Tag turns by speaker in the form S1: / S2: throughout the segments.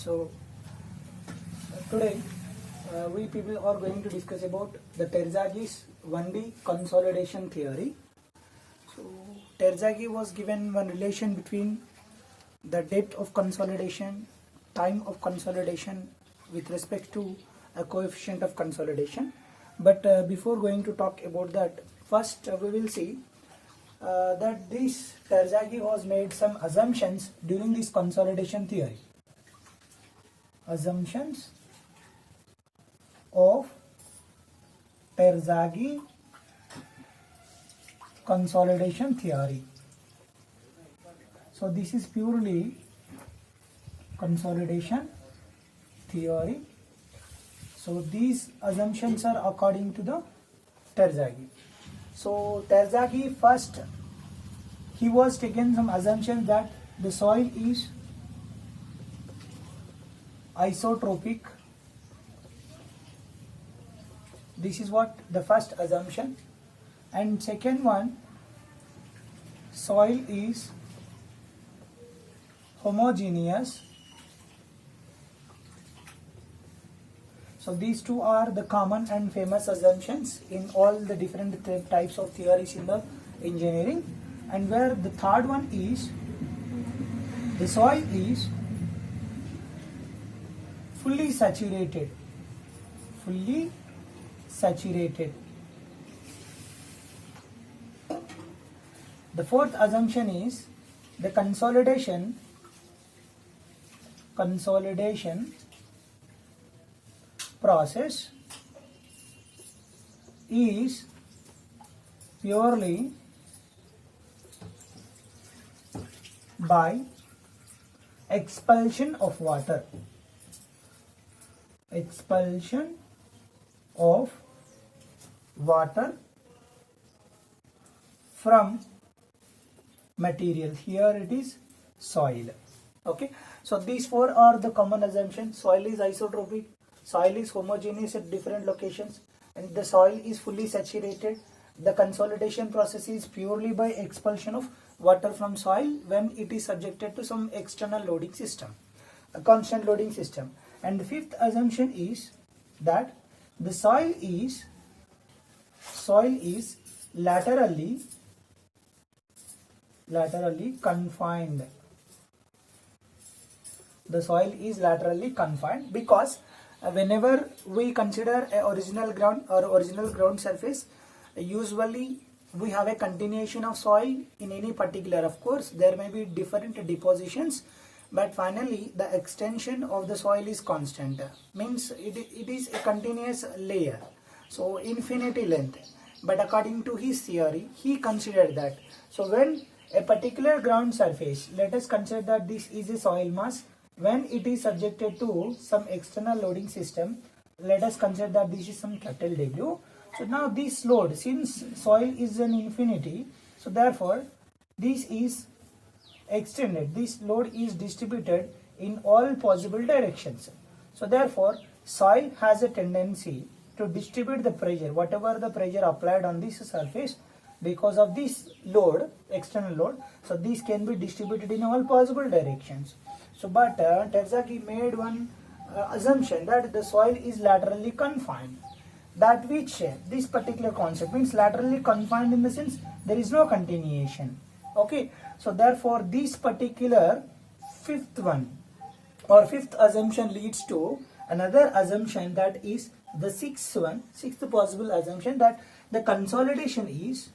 S1: So today we people are going to discuss about the Terzaghis 1D consolidation theory. So Terzaghi was given one relation between the depth of consolidation, time of consolidation with respect to a coefficient of consolidation. But before going to talk about that, first we will see that this Terzaghi was made some assumptions during this consolidation theory. Assumptions of Terzaghi consolidation theory. So this is purely consolidation theory. So these assumptions are according to the Terzaghi. So Terzaghi first, he was taken some assumption that the soil is isotropic. This is what the first assumption. And second one, soil is homogeneous. So these two are the common and famous assumptions in all the different types of theories in the engineering. And where the third one is, the soil is fully saturated. Fully saturated. The fourth assumption is the consolidation process is purely by expulsion of water. Expulsion of water from material. Here it is soil. Okay, so these four are the common assumptions. Soil is isotropic, soil is homogeneous at different locations, and the soil is fully saturated. The consolidation process is purely by expulsion of water from soil when it is subjected to some external loading system, a constant loading system. And the fifth assumption is that the soil is laterally confined. The soil is laterally confined because whenever we consider a original ground or original ground surface, usually we have a continuation of soil in any particular. Of course, there may be different depositions, but finally the extension of the soil is constant, means it is a continuous layer, so infinity length. But according to his theory, he considered that, so when a particular ground surface, let us consider that this is a soil mass, when it is subjected to some external loading system, let us consider that this is some capital W. So now this load, since soil is an infinity, so therefore this is extended, this load is distributed in all possible directions. So therefore soil has a tendency to distribute the pressure, whatever the pressure applied on this surface because of this load, external load, so this can be distributed in all possible directions. So but Terzaghi made one assumption that the soil is laterally confined, that which this particular concept means laterally confined in the sense there is no continuation. Okay, so therefore this particular fifth one or fifth assumption leads to another assumption, that is the sixth possible assumption, that the consolidation is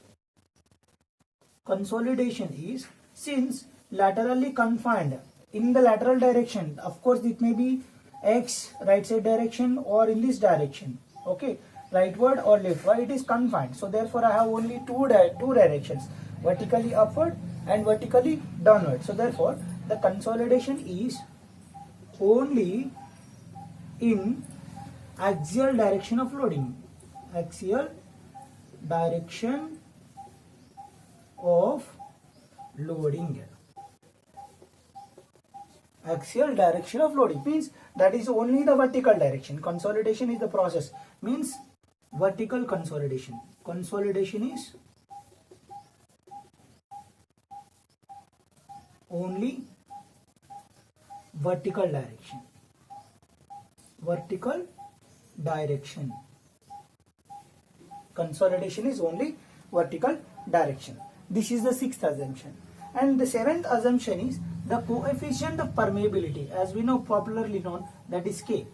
S1: since laterally confined in the lateral direction. Of course it may be x right side direction or in this direction, okay, rightward or leftward, it is confined. So therefore I have only two directions, vertically upward and vertically downward. So therefore the consolidation is only in axial direction of loading. Axial direction of loading. Axial direction of loading means that is only the vertical direction. Consolidation is the process, means vertical consolidation. Consolidation is only vertical direction. vertical direction. Consolidation is only vertical direction. This is the sixth assumption. And the seventh assumption is the coefficient of permeability, as we know, popularly known, that is K.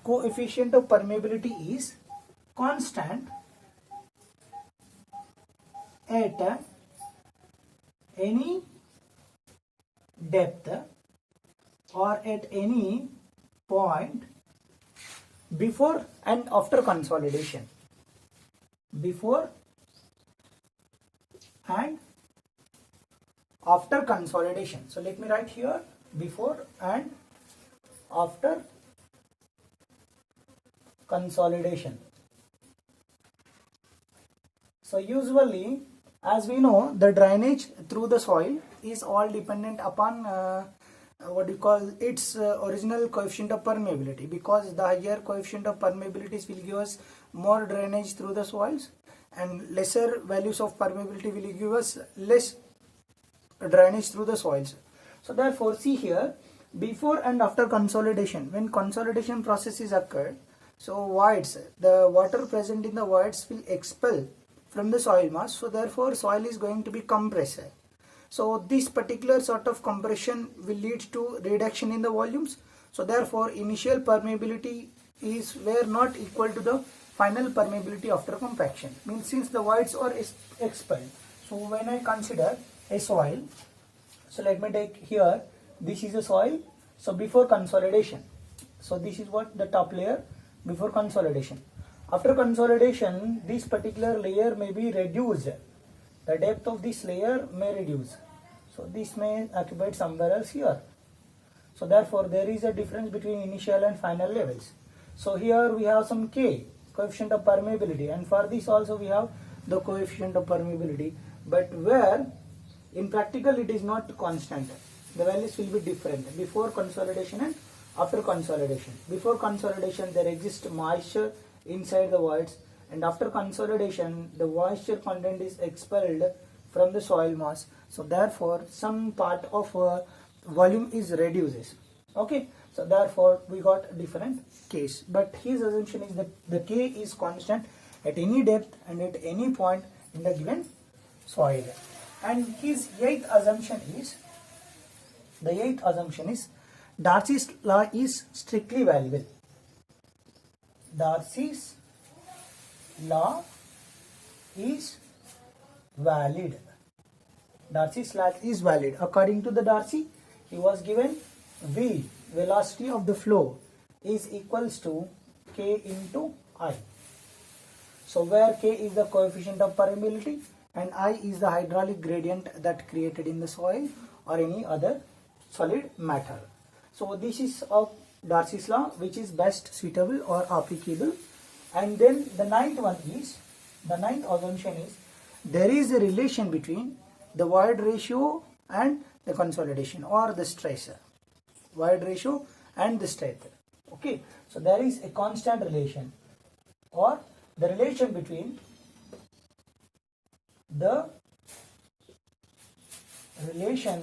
S1: Coefficient of permeability is constant at any depth or at any point before and after consolidation. Before and after consolidation. So let me write here before and after consolidation. So usually, as we know, the drainage through the soil is all dependent upon what you call its original coefficient of permeability, because the higher coefficient of permeability will give us more drainage through the soils, and lesser values of permeability will give us less drainage through the soils. So therefore, see here, before and after consolidation, when consolidation process is occurred, so voids, the water present in the voids will expel from the soil mass, so therefore soil is going to be compressed. So this particular sort of compression will lead to reduction in the volumes, so therefore initial permeability were not equal to the final permeability after compaction, means since the voids are expelled. So when I consider a soil, so let me take here, this is a soil, so before consolidation, so this is what the top layer before consolidation. After consolidation, this particular layer may be reduced, the depth of this layer may reduce, so this may occupy somewhere else here. So therefore there is a difference between initial and final levels. So here we have some K, coefficient of permeability, and for this also we have the coefficient of permeability, but where in practical it is not constant, the values will be different before consolidation and after consolidation. Before consolidation there exists moisture inside the voids, and after consolidation the moisture content is expelled from the soil mass, so therefore some part of volume is reduces. Okay, so therefore we got different case, but his assumption is that the K is constant at any depth and at any point in the given soil. And his eighth assumption is Darcy's law is strictly valuable. Darcy's law is valid. Darcy's law is valid. According to the Darcy, he was given V, velocity of the flow, is equals to K into I. So where K is the coefficient of permeability and I is the hydraulic gradient that created in the soil or any other solid matter. So this is of Darcy's law, which is best suitable or applicable. And then the ninth assumption is there is a relation between the void ratio and the consolidation or the stress. Void ratio and the stress. Okay, so there is a constant relation, or the relation between the relation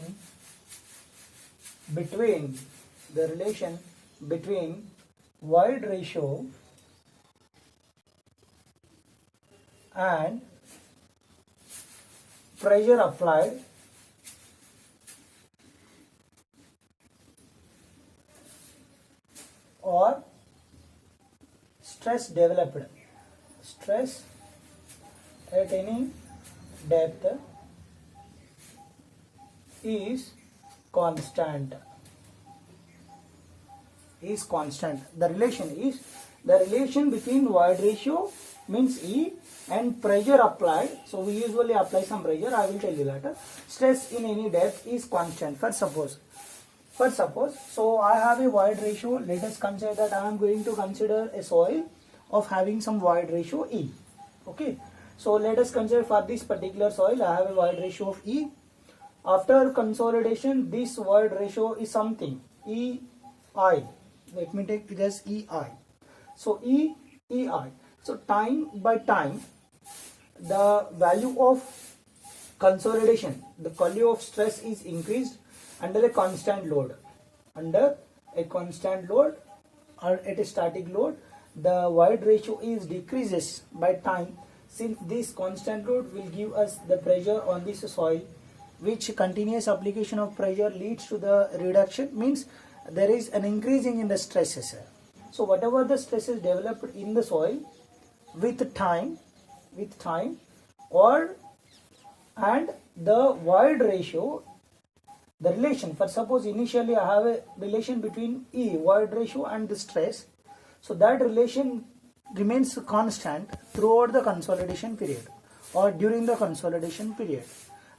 S1: between void ratio and pressure applied or stress developed. Stress at any depth is constant. The relation between void ratio means E and pressure applied. So we usually apply some pressure, I will tell you later. Stress in any depth is constant. For suppose, so I have a void ratio. Let us consider that I am going to consider a soil of having some void ratio E. Okay, so let us consider for this particular soil I have a void ratio of E. After consolidation, this void ratio is something EI. Let me take it as EI. So EI. So time by time, the value of consolidation, the value of stress is increased under a constant load. or at a static load, the void ratio is decreases by time, since this constant load will give us the pressure on this soil, which continuous application of pressure leads to the reduction, means there is an increasing in the stresses. So whatever the stresses developed in the soil with time or and the void ratio, the relation, for suppose initially I have a relation between E, void ratio, and the stress, so that relation remains constant throughout the consolidation period or during the consolidation period.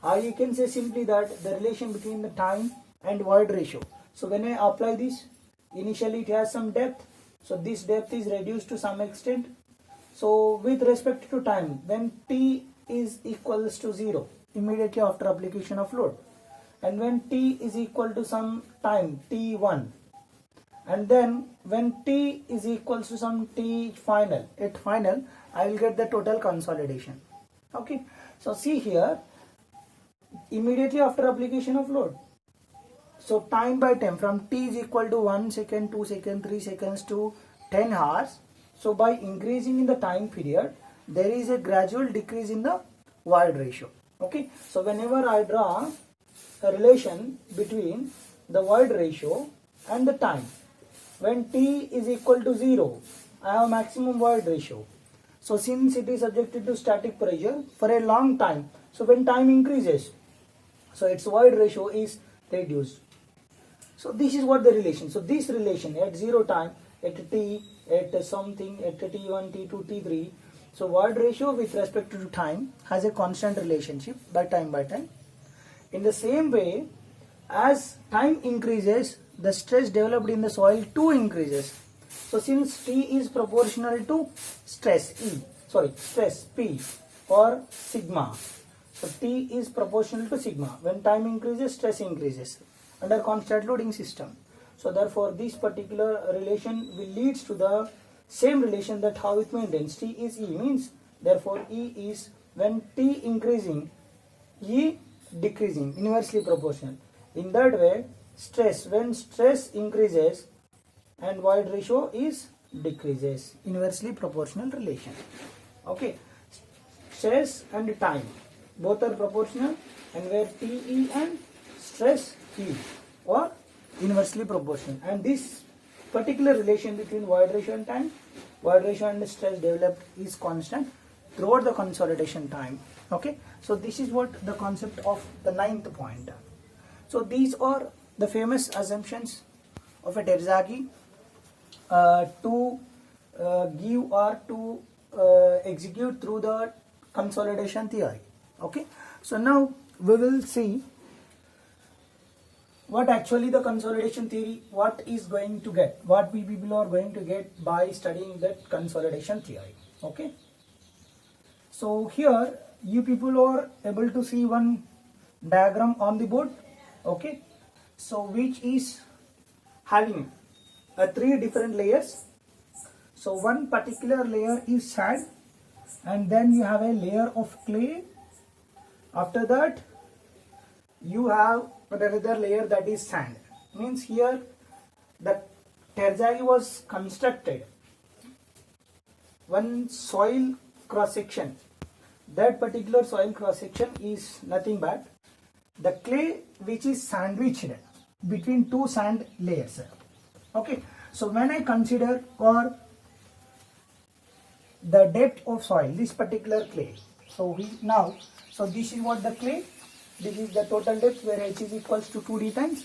S1: Or you can say simply that the relation between the time and void ratio. So when I apply this, initially it has some depth, so this depth is reduced to some extent. So with respect to time, when T is equals to 0 immediately after application of load, and when T is equal to some time T1, and then when T is equals to some T final, at final I will get the total consolidation. Okay, so see here, immediately after application of load, so time by time from T is equal to 1 second, 2 seconds, 3 seconds to 10 hours. So by increasing in the time period, there is a gradual decrease in the void ratio. Okay, so whenever I draw a relation between the void ratio and the time, when T is equal to 0, I have maximum void ratio. So since it is subjected to static pressure for a long time, so when time increases, so its void ratio is reduced. So this is what the relation. So this relation at 0 time, at T, at something, at T1, T2, T3, so void ratio with respect to time has a constant relationship by time. In the same way, as time increases, the stress developed in the soil too increases. So since T is proportional to stress P or sigma, so T is proportional to sigma. When time increases, stress increases under constant loading system. So therefore this particular relation will leads to the same relation that how it maintains. T is E, means therefore E is, when T increasing, E decreasing, inversely proportional. In that way, stress, when stress increases and void ratio is decreases, inversely proportional relation. Okay, stress and time both are proportional, and where TE and stress E or inversely proportional, and this particular relation between void ratio and time, void ratio and stress developed is constant throughout the consolidation time. Okay, so this is what the concept of the 9th point. So these are the famous assumptions of a Terzaghi to give or to execute through the consolidation theory. Okay, so now we will see what actually the consolidation theory, what is going to get, what we people are going to get by studying that consolidation theory. Okay, so here you people are able to see one diagram on the board. Okay, so which is having 3 different layers. So one particular layer is sand, and then you have a layer of clay. After that you have another layer that is sand. Means here the Terzaghi was constructed one soil cross section. That particular soil cross section is nothing but the clay which is sandwiched between 2 sand layers. Okay, so when I consider or the depth of soil, this particular clay, so this is what the clay, this is the total depth where H is equals to 2D times,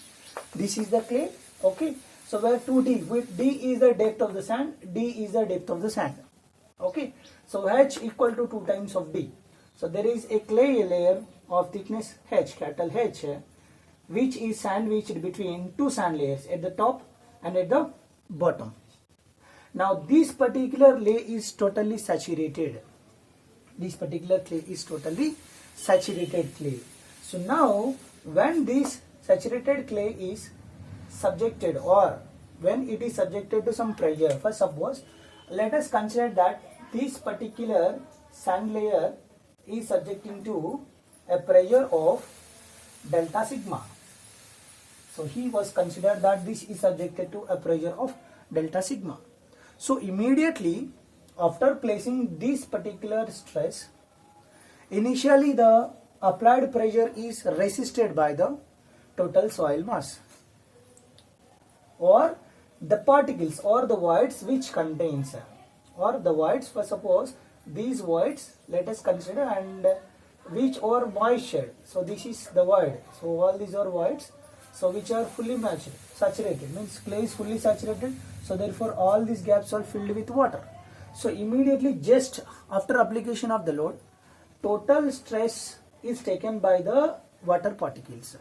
S1: this is the clay. Okay, so where 2D, with D is the depth of the sand, D is the depth of the sand. Okay, so H equal to 2 times of D. So there is a clay layer of thickness H, capital H, which is sandwiched between 2 sand layers at the top and at the bottom. Now this particular layer is totally saturated. This particular clay is totally saturated clay. So now when this saturated clay is subjected, or when it is subjected to some pressure, first suppose let us consider that this particular sand layer is subjecting to a pressure of delta sigma. So he was considered that this is subjected to a pressure of delta sigma. So immediately after placing this particular stress, initially the applied pressure is resisted by the total soil mass or the particles or the voids which contains, or the voids, for suppose these voids let us consider, and which are moisture. So this is the void. So all these are voids. So which are fully saturated, means clay is fully saturated. So therefore all these gaps are filled with water. So immediately just after application of the load, total stress is taken by the water particles.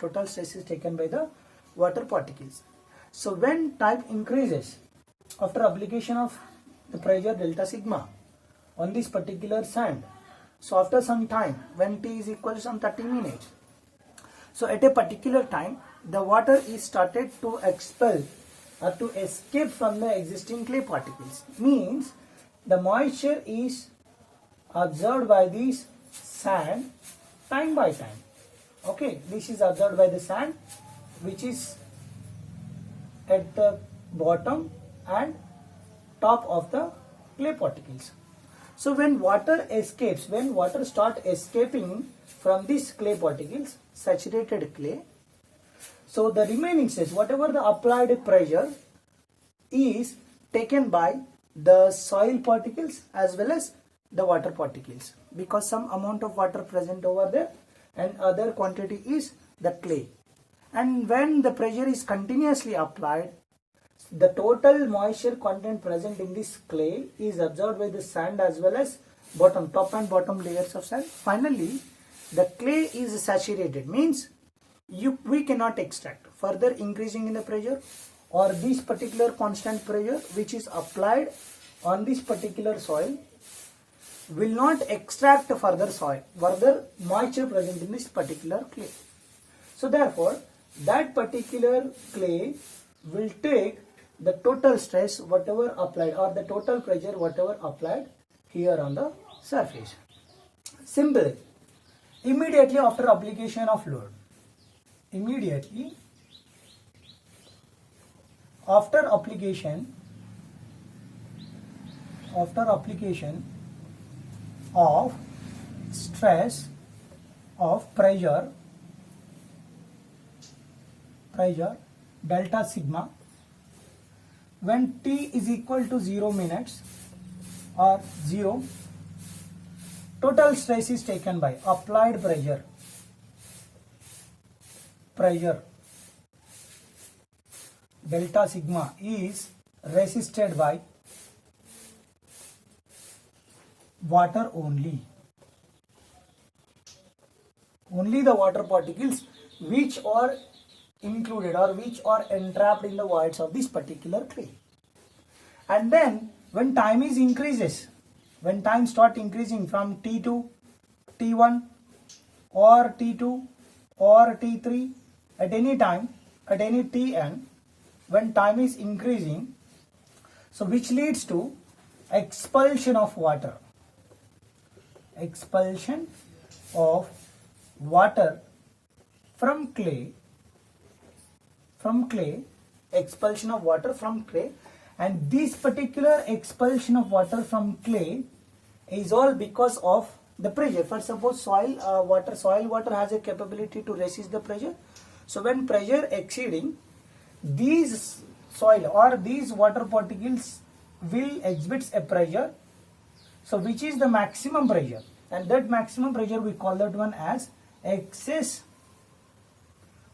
S1: Total stress is taken by the water particles. So when time increases after application of the pressure delta sigma on this particular sand, so after some time, when t is equal to some 30 minutes, so at a particular time the water is started to expel or to escape from the existing clay particles, means the moisture is absorbed by this sand time by time. Okay, this is absorbed by the sand which is at the bottom and top of the clay particles. So when water escapes, when water start escaping from these clay particles, saturated clay, so the remaining stress, whatever the applied pressure, is taken by the soil particles as well as the water particles, because some amount of water present over there and other quantity is the clay. And when the pressure is continuously applied, the total moisture content present in this clay is absorbed by the sand as well as top and bottom layers of sand. Finally, the clay is saturated, means we cannot extract. Further increasing in the pressure or this particular constant pressure which is applied on this particular soil will not extract further moisture present in this particular clay. So therefore, that particular clay will take the total stress whatever applied or the total pressure whatever applied here on the surface. Simple. Immediately after application of load, immediately after application of stress of pressure delta sigma, when t is equal to 0 minutes or 0, total stress is taken by applied pressure delta sigma is resisted by water only the water particles which are included or which are entrapped in the voids of this particular clay. And then when time is increases, when time start increasing from T2, T1 or T2 or T3, at any time, at any Tn, when time is increasing, so which leads to expulsion of water from clay, expulsion of water from clay, and this particular expulsion of water from clay is all because of the pressure. For suppose soil water has a capability to resist the pressure. So when pressure exceeding, these soil or these water particles will exhibit a pressure, so which is the maximum pressure, and that maximum pressure we call that one as excess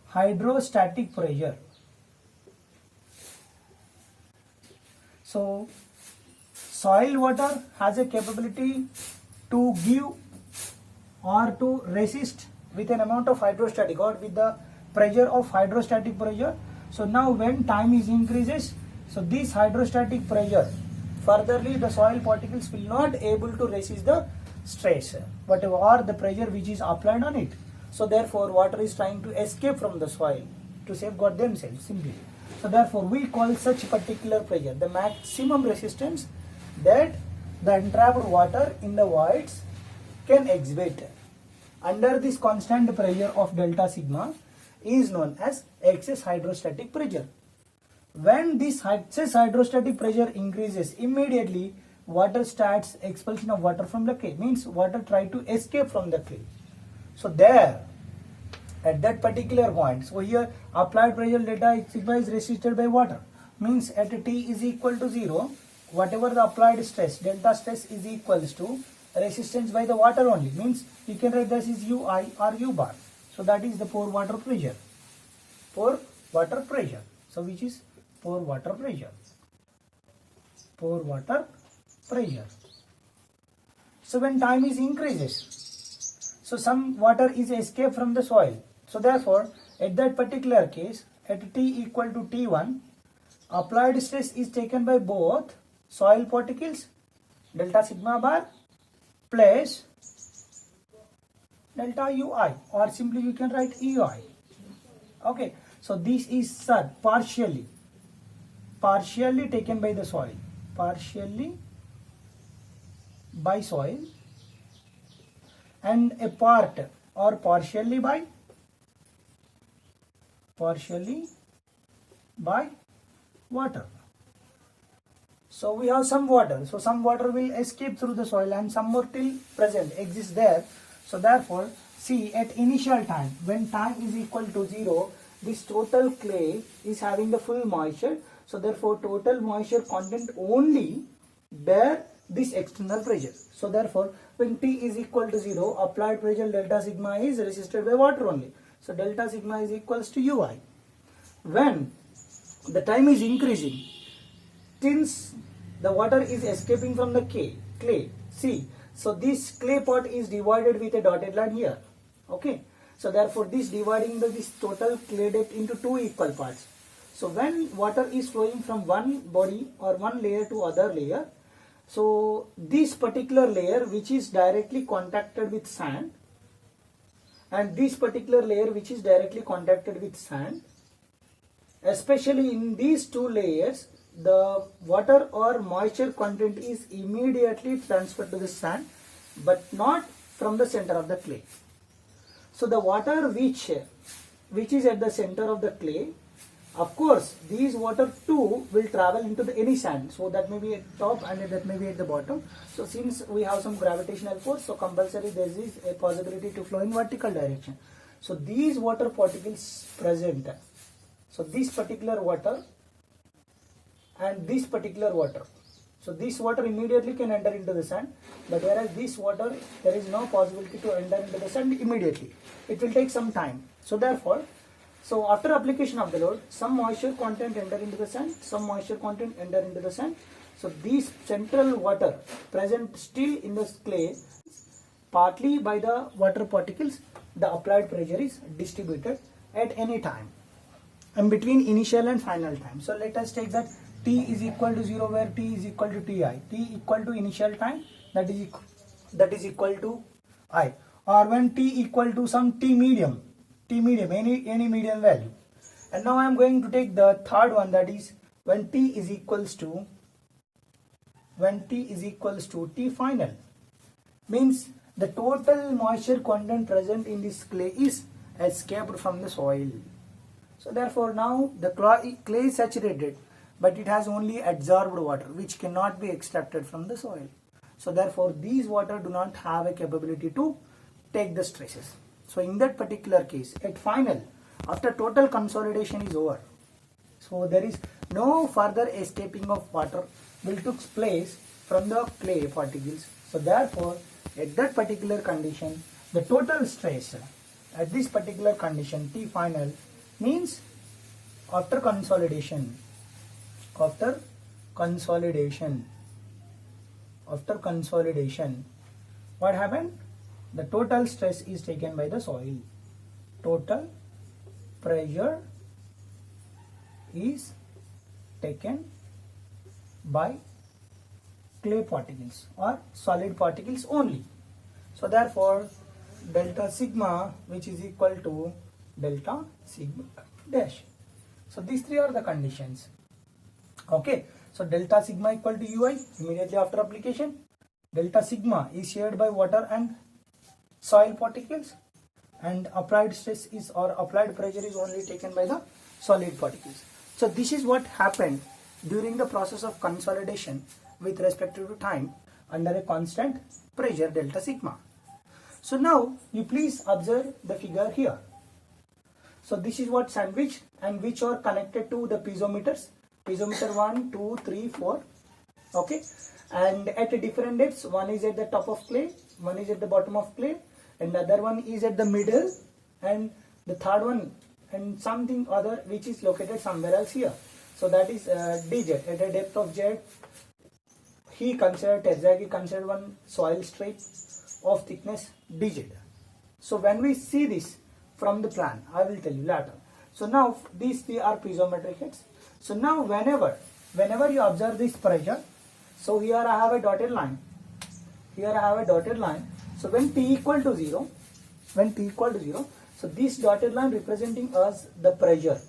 S1: hydrostatic pressure. So soil water has a capability to give or to resist with an amount of hydrostatic or with the pressure of hydrostatic pressure. So now when time is increases, so this hydrostatic pressure, furtherly the soil particles will not able to resist the stress whatever or the pressure which is applied on it. So therefore water is trying to escape from the soil to safeguard themselves simply. So therefore we call such particular pressure the maximum resistance that the entrapped water in the voids can exhibit under this constant pressure of delta sigma is known as excess hydrostatic pressure. when this excess hydrostatic pressure increases, immediately water starts expulsion of water from the clay, means water try to escape from the clay. So there, at that particular point, so here applied pressure delta sigma is resisted by water, means at t is equal to 0, whatever the applied stress, delta stress is equals to resistance by the water only, means you can write this is ui or u bar. So that is the pore water pressure. Pore water pressure. So which is pore water pressure. Pore water pressure. So when time is increases, so some water is escaped from the soil. So therefore, at that particular case, at t equal to t1, applied stress is taken by both soil particles, delta sigma bar, plus delta ui, or simply you can write ui. Okay, so this is partially taken by the soil, partially by soil, and a part or partially by water. So we have some water, so some water will escape through the soil and some more till present exists there. So therefore, see, at initial time, when time is equal to 0, this total clay is having the full moisture. So therefore, total moisture content only bear this external pressure. So therefore, when T is equal to 0, applied pressure delta sigma is resisted by water only. So delta sigma is equals to ui. When the time is increasing, since the water is escaping from the clay, see, so this clay pot is divided with a dotted line here. Okay, so therefore this dividing this total clay depth into two equal parts. So when water is flowing from one body or one layer to other layer, so this particular layer which is directly contacted with sand, and this particular layer which is directly contacted with sand, especially in these two layers, the water or moisture content is immediately transferred to the sand, but not from the center of the clay. So the water which is at the center of the clay, of course these water too will travel into any sand, so that may be at top and that may be at the bottom. So since we have some gravitational force, so compulsory there is a possibility to flow in vertical direction. So these water particles present, so this particular water and this particular water, so this water immediately can enter into the sand, but whereas this water, there is no possibility to enter into the sand immediately. It will take some time. So therefore, so after application of the load, some moisture content enter into the sand, some moisture content enter into the sand. So these central water present still in the clay, partly by the water particles, the applied pressure is distributed at any time and between initial and final time. So let us take that T is equal to 0 where T is equal to Ti. T equal to initial time, that is equal to I. Or when T equal to some T medium, any medium value. And now I am going to take the third one, that is when T is equals to T final. Means the total moisture content present in this clay is escaped from the soil. So therefore now the clay is saturated, but it has only absorbed water which cannot be extracted from the soil. So therefore these water do not have a capability to take the stresses. So in that particular case, at final, after total consolidation is over, so there is no further escaping of water will took place from the clay particles. So therefore at that particular condition, the total stress at this particular condition T final means after consolidation, what happened? The total stress is taken by the soil. Total pressure is taken by clay particles or solid particles only. So therefore delta sigma, which is equal to delta sigma dash. So these three are the conditions. Okay, so delta sigma equal to ui immediately after application. Delta sigma is shared by water and soil particles, and applied stress is or applied pressure is only taken by the solid particles. So this is what happened during the process of consolidation with respect to time under a constant pressure delta sigma. So now you please observe the figure here. So this is what sandwich and which are connected to the piezometers. Piezometer 1, 2, 3, 4. Okay. And at different depths, one is at the top of clay, one is at the bottom of clay, and the other one is at the middle, and the third one and something other which is located somewhere else here. So that is dz at a depth of z. Terzaghi considered one soil strip of thickness dz. So when we see this from the plan, I will tell you later. So now these three are piezometric heads. So now whenever you observe this pressure, so here I have a dotted line. Here I have a dotted line. So when t equal to 0, so this dotted line representing us the pressure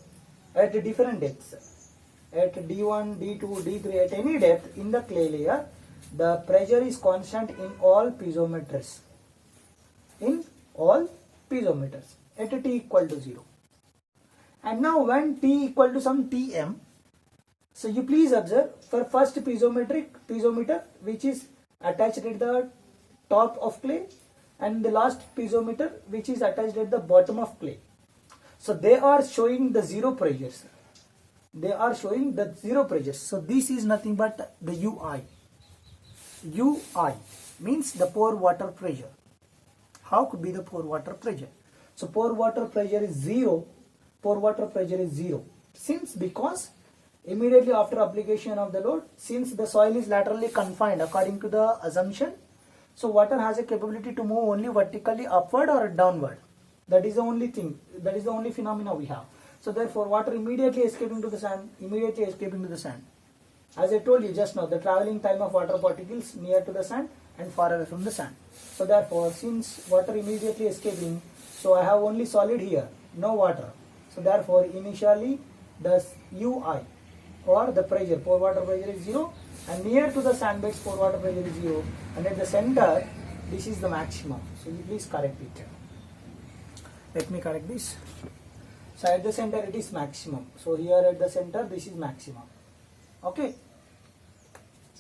S1: at different depths. At D1, D2, D3, at any depth in the clay layer, the pressure is constant in all piezometers. In all piezometers at t equal to 0. And now when t equal to some Tm, so you please observe for first piezometer which is attached at the top of clay, and the last piezometer which is attached at the bottom of clay. So they are showing the zero pressures. So this is nothing but the UI. UI means the pore water pressure. How could be the pore water pressure? So pore water pressure is zero. Because immediately after application of the load, since the soil is laterally confined according to the assumption, so water has a capability to move only vertically upward or downward. That is the only thing, that is the only phenomena we have. So therefore water immediately escaping to the sand. As I told you just now, the traveling time of water particles near to the sand and far away from the sand. So therefore, since water immediately escaping, so I have only solid here, no water. So therefore initially the UI or the pressure, pore water pressure is 0, and near to the sand beds pore water pressure is 0, and at the center this is the maximum. So you please correct it. Let me correct this. So at the center it is maximum. So here at the center this is maximum. Okay.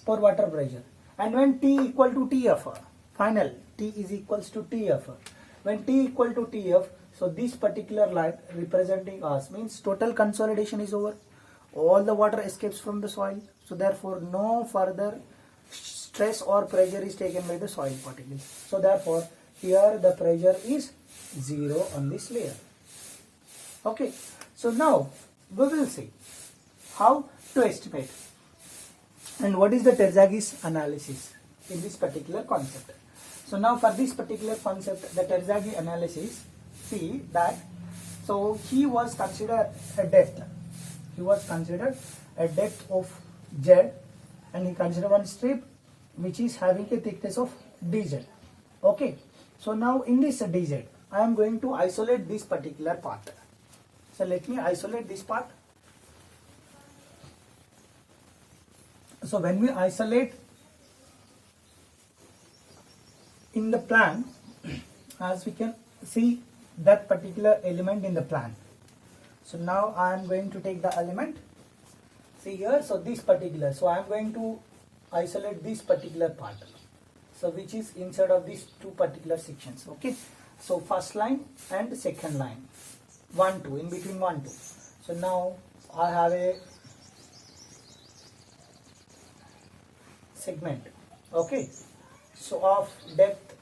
S1: Pore water pressure. And when T equal to TF, final T is equals to TF. When T equal to TF, so this particular line representing us means total consolidation is over. All the water escapes from the soil. So therefore no further stress or pressure is taken by the soil particles. So therefore here the pressure is 0 on this layer. Okay. So now we will see how to estimate and what is the Terzaghi's analysis in this particular concept. So now for this particular concept, the Terzaghi analysis, see that, so he was considered a depth. Of Z, and he considered one strip which is having a thickness of dz. Okay. So now in this dz, I am going to isolate this particular part. So let me isolate this part. So when we isolate in the plan, as we can see that particular element in the plan. So now I am going to take the element. See here, so this particular, so I am going to isolate this particular part. So which is inside of these two particular sections. Okay. So first line and second line. 1, 2, in between 1, 2. So now I have a segment. Okay. So of depth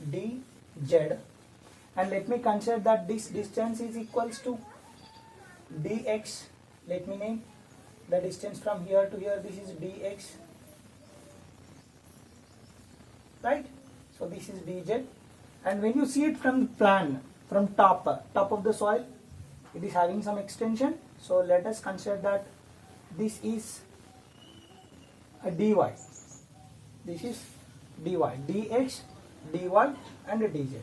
S1: dz, and let me consider that this distance is equals to dx. Let me name the distance from here to here. This is dx, right? So this is dz, and when you see it from plan, from top of the soil, it is having some extension. So let us consider that this is a dy. This is dy, dx, dy, and dz.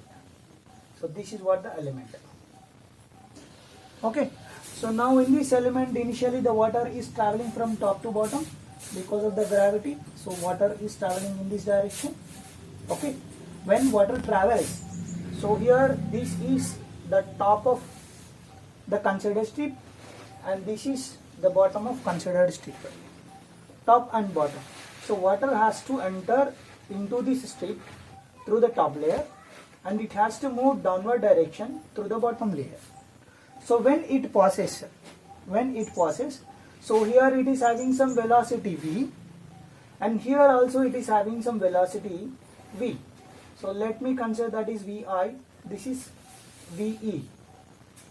S1: So this is what the element. Okay. So now in this element, initially the water is traveling from top to bottom because of the gravity. So water is traveling in this direction. Okay. When water travels, so here this is the top of the considered strip, and this is the bottom of considered strip, top and bottom. So water has to enter into this strip through the top layer, and it has to move downward direction through the bottom layer. So when it passes, so here it is having some velocity v, and here also it is having some velocity v. So let me consider that is vi, this is ve,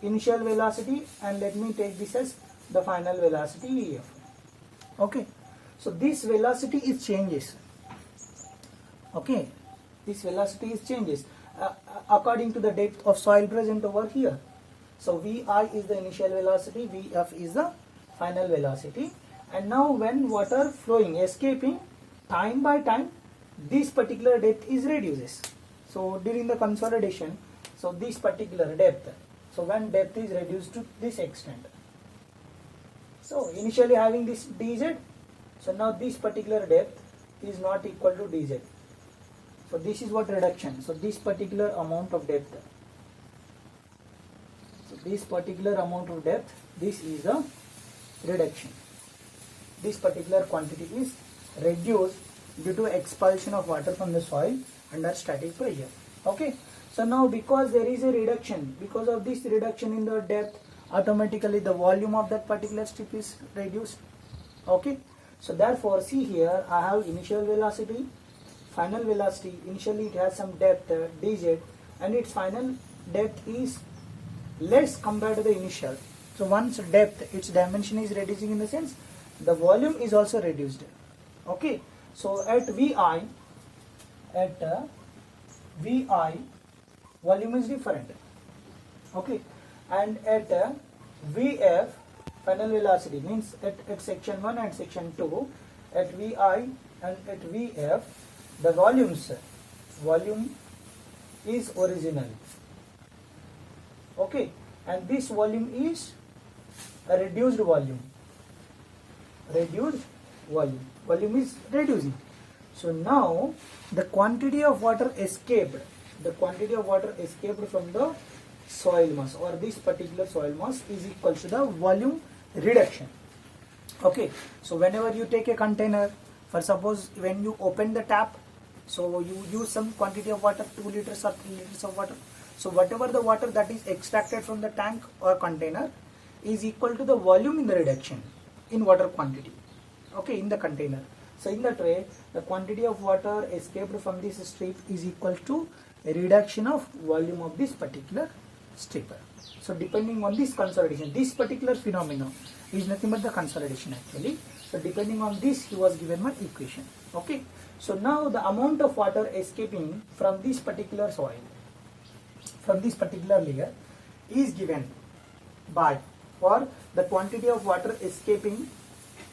S1: initial velocity, and let me take this as the final velocity ef. Okay, so this velocity is changes. Okay, this velocity is changes according to the depth of soil present over here. So vi is the initial velocity, vf is the final velocity, and now when water flowing, escaping, time by time, this particular depth is reduces. So during the consolidation, so this particular depth, so when depth is reduced to this extent, so initially having this dz, so now this particular depth is not equal to dz. So this is what reduction. So this particular amount of depth, so this particular amount of depth, this is a reduction. This particular quantity is reduced due to expulsion of water from the soil under static pressure. Okay, so now because there is a reduction, because of this reduction in the depth, automatically the volume of that particular strip is reduced. Okay, so therefore see here I have initial velocity, final velocity. Initially it has some depth dz, and its final depth is less compared to the initial. So once depth, its dimension is reducing, in the sense the volume is also reduced. Okay, so at vi, volume is different. Okay, and at vf, final velocity, means at section 1 and section 2, at vi and at vf, the volume is original. Okay, and this volume is a reduced volume. Volume is reducing. So now the quantity of water escaped, from the soil mass, or this particular soil mass, is equal to the volume reduction. Okay, so whenever you take a container, for suppose when you open the tap, so you use some quantity of water, 2 liters or 3 liters of water. So whatever the water that is extracted from the tank or container is equal to the volume in the reduction in water quantity. Okay, in the container. So in that way, the quantity of water escaped from this strip is equal to a reduction of volume of this particular strip. So depending on this consolidation, this particular phenomenon is nothing but the consolidation actually. So depending on this, he was given one equation. Okay, so now the amount of water escaping from this particular soil, from this particular layer, is given by, or the quantity of water escaping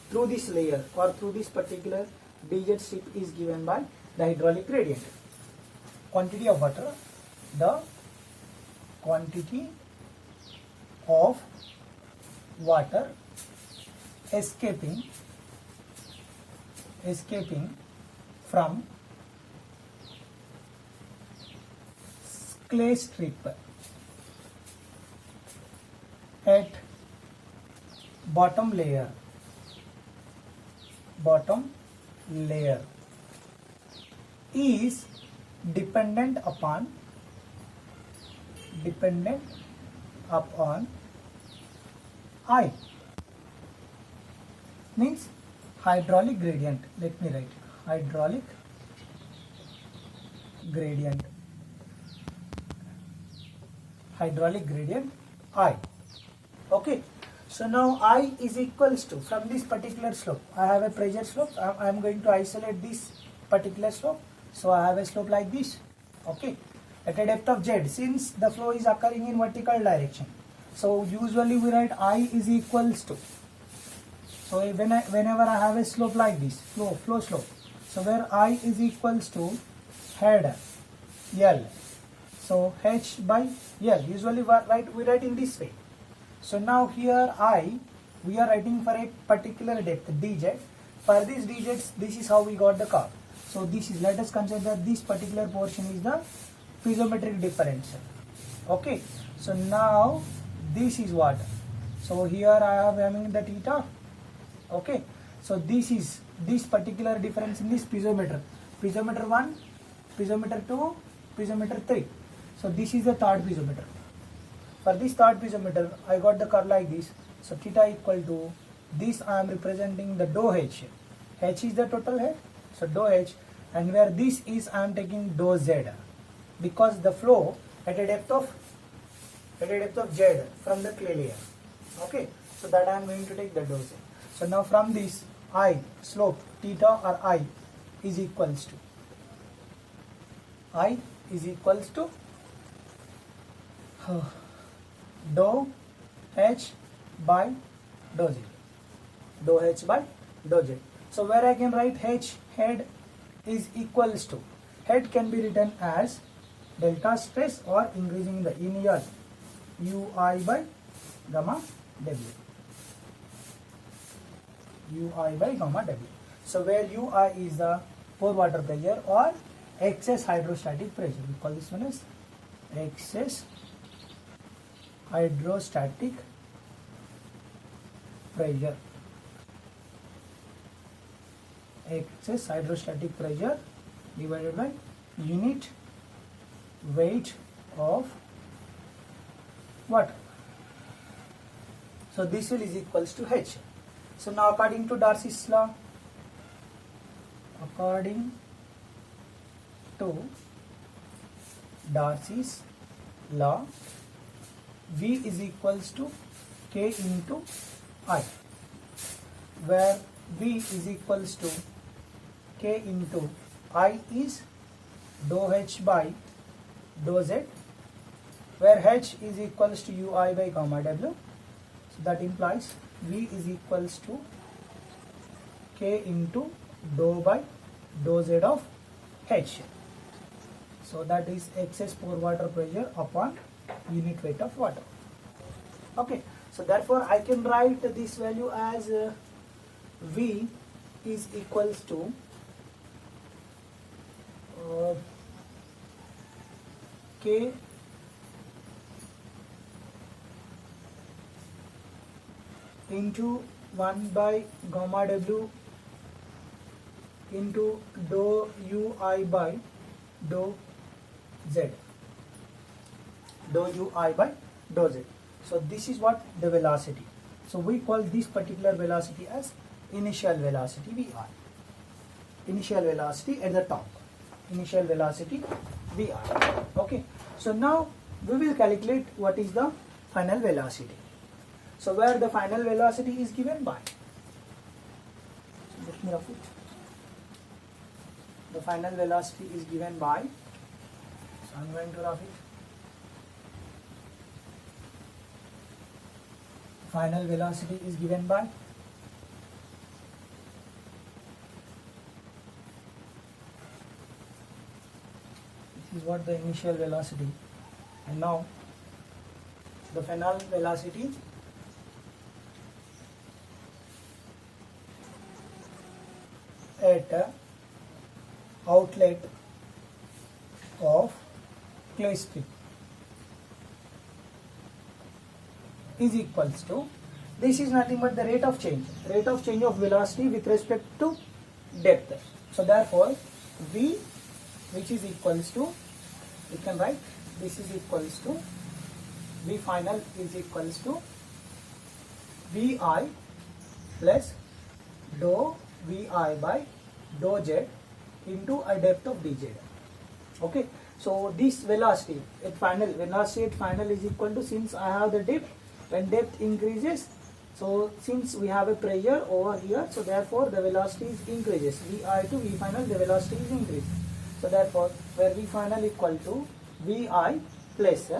S1: through this layer or through this particular dz strip is given by the hydraulic gradient. Quantity of water, the quantity of water escaping from clay strip at bottom layer is dependent upon I, means hydraulic gradient. Let me write hydraulic gradient I. Okay, so now I is equals to, from this particular slope, I have a pressure slope, I am going to isolate this particular slope, so I have a slope like this. Okay, at a depth of z, since the flow is occurring in vertical direction, so usually we write I is equals to, so whenever I have a slope like this, flow slope, so where I is equals to head L, so h by L, usually we write in this way. So now here we are writing for a particular depth dz. For this dz, this is how we got the curve. So this is, let us consider this particular portion is the piezometric difference. Okay, so now this is what? So here I am having the theta. Okay, so this particular difference in this piezometer, piezometer 1, piezometer 2, piezometer 3. So this is the third piezometer. For this third piezometer, I got the curve like this. So theta equal to this, I am representing the dou h. H is the total head, so dou h, and where this is, I am taking dou z, because the flow at a depth of z from the clay layer. Okay, so that I am going to take the dou z. So now from this, I slope theta or I is equals to dou h by dou z. Dou h by dou z. So where I can write h, head is equals to, head can be written as delta stress or increasing the linear ui by gamma w. Ui by gamma w. So where ui is the pore water pressure or excess hydrostatic pressure. We call this one as excess hydrostatic pressure. Excess hydrostatic pressure divided by unit weight of water. So this will is equals to h. So now according to Darcy's law, V is equals to K into I, where V is equals to K into I is dou h by dou z, where h is equals to ui by gamma w. So that implies V is equals to K into dou by dou z of h. So that is excess pore water pressure upon unit weight of water. Okay, so therefore I can write this value as V is equals to K into 1 by gamma w into dou ui by dou z. Dou ui by dou z. So this is what the velocity. So we call this particular velocity as initial velocity Vr. Initial velocity at the top. Initial velocity Vr. Okay. So now we will calculate what is the final velocity. So where the final velocity is given by. Let me rough it. The final velocity is given by. So I am going to rough it. Final velocity is given by this is what the initial velocity, and now the final velocity at outlet of clay strip is equals to, this is nothing but the rate of change of velocity with respect to depth. So therefore V, which is equals to, we can write this is equals to V final is equals to Vi plus dou Vi by dou z into a depth of dz. Okay, so this velocity at final is equal to, since I have the depth, when depth increases, so since we have a pressure over here, so therefore the velocity is increases. Vi to V final, the velocity is increased. So therefore where V final equal to Vi plus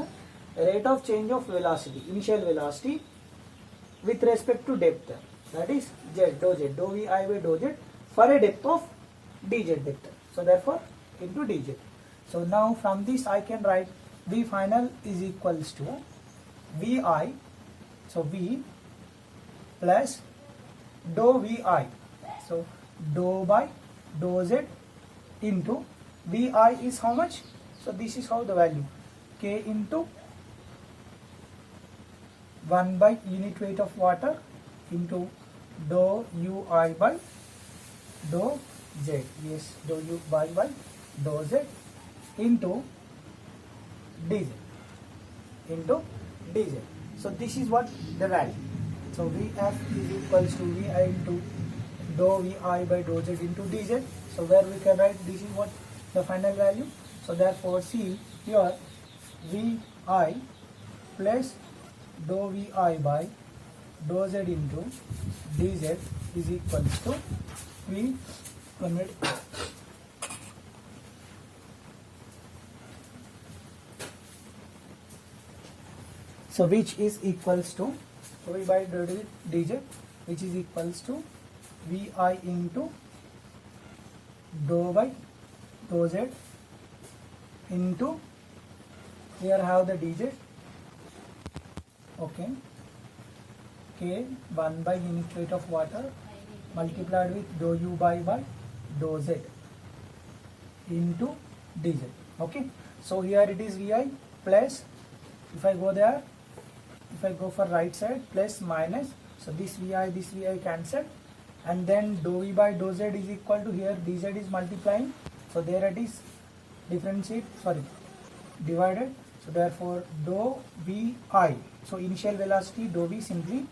S1: rate of change of velocity, initial velocity with respect to depth, that is z, dou Vi by dou z for a depth of dz depth. So therefore into dz. So now from this I can write V final is equals to Vi, so V plus dou Vi, so dou by dou z into Vi is how much? So this is how the value K into 1 by unit weight of water into dou ui by dou z. Yes, dou ui by dou z into dz. So this is what the value. So Vf is equals to Vi into dou Vi by dou z into dz. So where we can write this is what the final value. So therefore see here Vi plus dou Vi by dou z into dz is equals to we convert so which is equals to V by dz, which is equals to Vi into dou by dou z into, here have the dz, okay, k 1 by unit weight of water multiplied with dou u by dou z into dz. Okay, so here it is Vi plus, if I go there, if I go for right side, plus minus, so this Vi cancelled, and then dou v by dou z is equal to, here dz is multiplying, so there it is differentiate, divided, so therefore dou vi, so initial velocity dou v simply,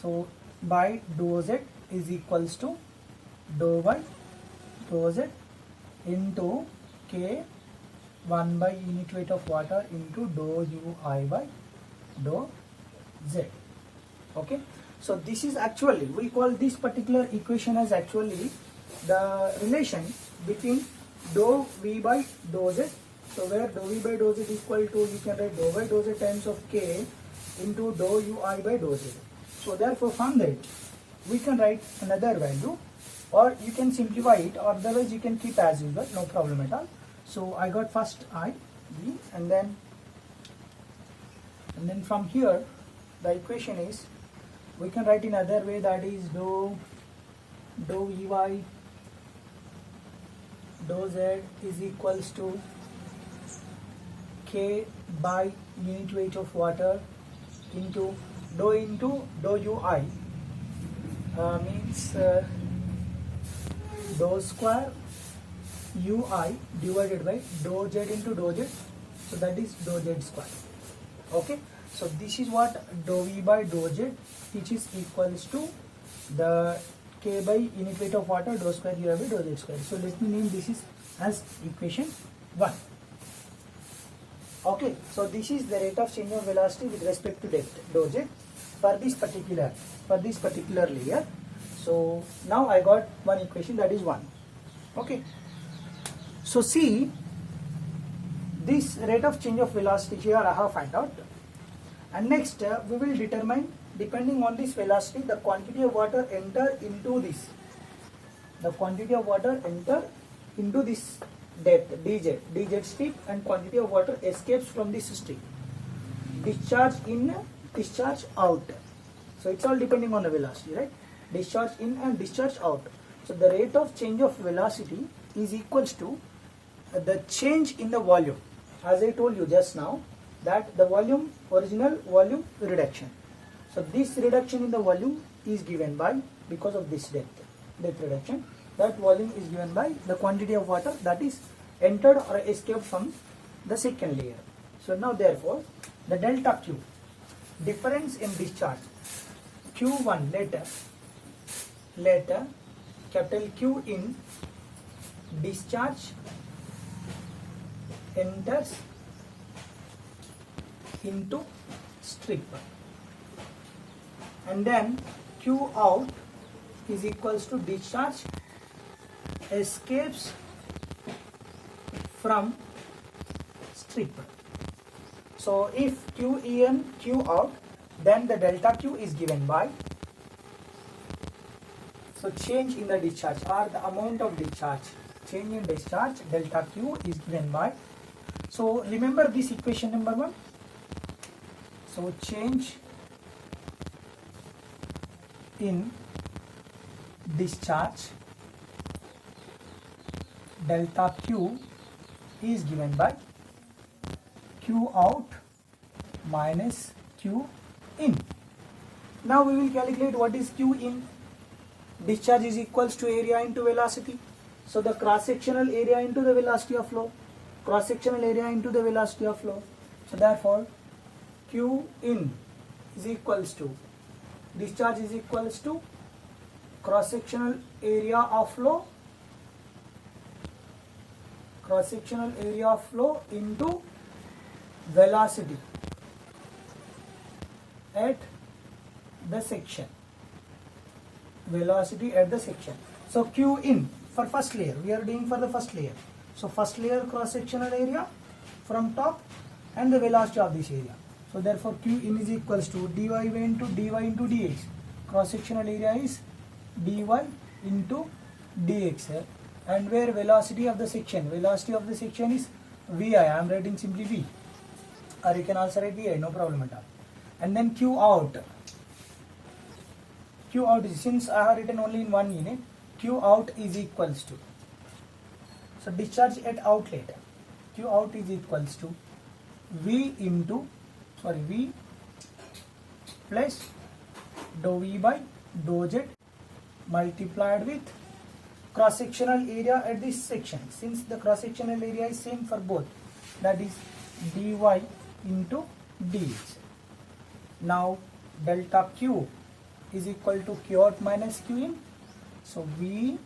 S1: so by dou z is equals to dou by dou z into k 1 by unit weight of water into dou ui by dou z. Okay, so this is actually, we call this particular equation as actually the relation between dou v by dou z. So where dou v by dou z is equal to, you can write dou by dou z times of k into dou ui by dou z. So therefore from that we can write another value, or you can simplify it, or otherwise you can keep as usual, no problem at all. So I got first v, and then from here the equation is, we can write in other way, that is dou Ey dou z is equals to k by unit weight of water into dou ui, means dou square ui divided by dou z into dou z, so that is dou z square. Okay, so this is what dou v by dou z, which is equals to the k by unit weight of water dou square ui by dou z square. So let me name this is as equation 1. Okay, so this is the rate of change of velocity with respect to depth dou z for this particular layer. So now I got one equation, that is 1. Okay, so see this rate of change of velocity here I have find out, and next we will determine, depending on this velocity, the quantity of water enter into this, depth dz strip, and quantity of water escapes from this strip, discharge in, discharge out. So it's all depending on the velocity, right? Discharge in and discharge out. So the rate of change of velocity is equals to the change in the volume, as I told you just now, that the volume, original volume reduction. So this reduction in the volume is given by, because of this depth reduction, that volume is given by the quantity of water that is entered or escaped from the second layer. So now therefore the delta Q, difference in discharge, Q1 later capital Q in discharge enters into strip, and then Q out is equals to discharge escapes from strip. So if Q in, Q out, then the delta Q is given by, so change in the discharge or the amount of discharge, change in discharge, delta Q is given by, so remember this equation number 1. So change in discharge, delta Q is given by Q out minus Q in. Now we will calculate what is Q in. Discharge is equals to area into velocity. So the cross sectional area into the velocity of flow. Cross sectional area into the velocity of flow. So therefore Q in is equals to discharge is equals to cross sectional area of flow, cross sectional area of flow into velocity at the section, velocity at the section. So Q in for first layer, we are doing for the first layer. So first layer cross sectional area from top and the velocity of this area. So therefore Q in is equals to dy into dx. Cross sectional area is dy into dx, and where velocity of the section is vi. I am writing simply v, or you can also write vi, no problem at all. And then Q out is, since I have written only in one unit, Q out is equals to, so discharge at outlet, Q out is equals to v plus dou v by dou z multiplied with cross sectional area at this section. Since the cross sectional area is same for both, that is dy into dx. Now delta Q is equal to Q out minus Q in. So v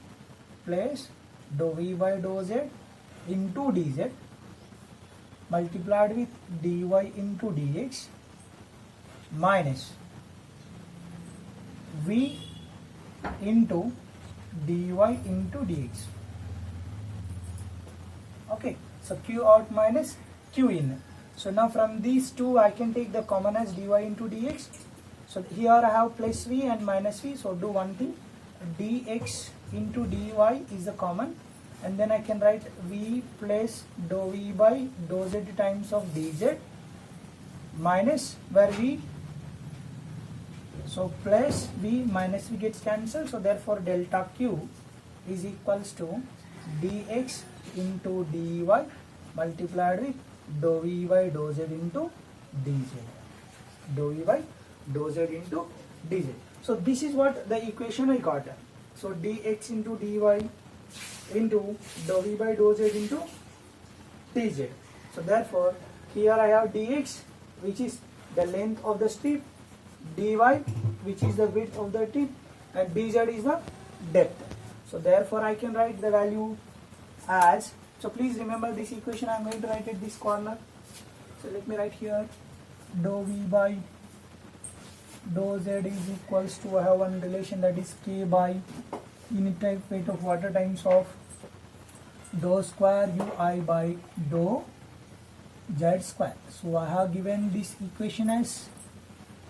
S1: plus dou v by dou z into dz multiplied with dy into dx minus v into dy into dx. Okay, so Q out minus Q in. So now from these two I can take the common as dy into dx. So here I have plus v and minus v, so do one thing, dx into dy is the common, and then I can write v plus dou v by dou z times of dz minus where v, so plus v minus v gets cancelled, so therefore delta Q is equals to dx into dy multiplied with dou v by dou z into dz, dou v by dou z into dz. So this is what the equation I got. So dx into dy into dou v by dou z into dz. So therefore here I have dx, which is the length of the strip, dy, which is the width of the tip, and dz is the depth. So therefore I can write the value as, so please remember this equation I am going to write at this corner. So let me write here dou v by dou z is equals to, I have one relation, that is k by unit type weight of water times of dou square ui by dou z square. So I have given this equation as